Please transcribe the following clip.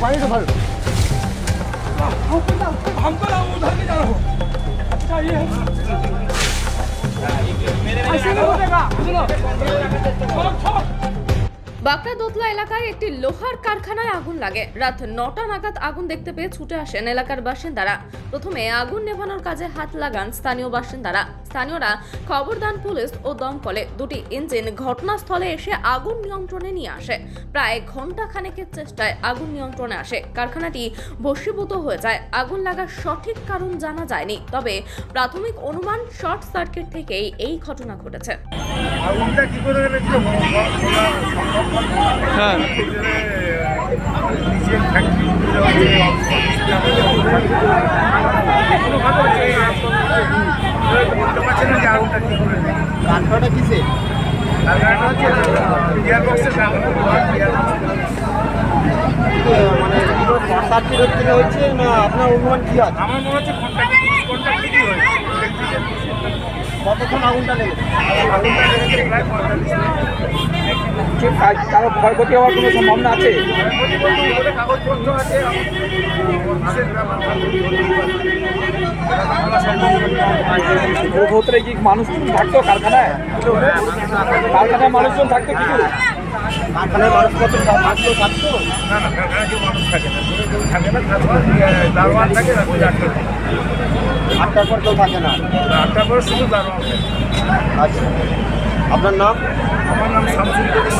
पानी तो भर लो। हमको ना उधर नहीं जाना हो। अच्छा ये ऐसे नहीं होगा। सुनो বাঁকড়া দোতলা এলাকায় একটি লোহার কারখানায় আগুন লাগে। রাত ৯টা নাগাদ আগুন দেখতে পেয়ে ছুটে আসেন এলাকার বাসিন্দারা। প্রথমে আগুন নেভানোর কাজে হাত লাগান স্থানীয় বাসিন্দারা। স্থানীয়রা খবর দেন পুলিশ ও দমকলে। দুটি ইঞ্জিন ঘটনাস্থলে এসে আগুন নিয়ন্ত্রণে নিয়ে আসে। প্রায় ঘন্টা খানেকের চেষ্টায় আগুন নিয়ন্ত্রণে আসে। কারখানাটি ভস্মীভূত হয়ে যায়। আগুন লাগার সঠিক কারণ জানা যায়নি, তবে প্রাথমিক অনুমান শর্ট সার্কিট থেকেই এই ঘটনা ঘটেছে। আগুনটা কি করে হ্যাঁ নিচে ফ্যাক্টরি বলতে পারছে না যে আগুনটা কি করে কারখানাটা কিসে কারখানাটা হচ্ছে গিয়ার বক্সের মানে সার্কিট হচ্ছে না আপনার অনুমান কি আছে? আমার মনে হচ্ছে কন্ট্যাক্ট হয়েছে। কতক্ষণ আগুনটা লেগেছে? আগুনটা লেগেছে প্রায় 45 মিনিট। কারো ক্ষয়ক্ষতি হওয়ার কোনো সম্ভাবনা আছে? কাগজপত্র আছে ভেতরে কি মানুষজন থাকতো কারখানায়? কারখানায় মানুষজন থাকতো কিছু? কারখানায় মানুষ কত থাকতো? না না, কারখানায় কেউ মানুষ থাকে না, কেউ থাকে না। তারপর দারোয়ান থাকে, রাত্রি 8টার পর কেউ থাকে না? 8টার পর শুধু দারোয়ান থাকে। আচ্ছা, আপনার নাম? আমার নাম শামসুল করিম।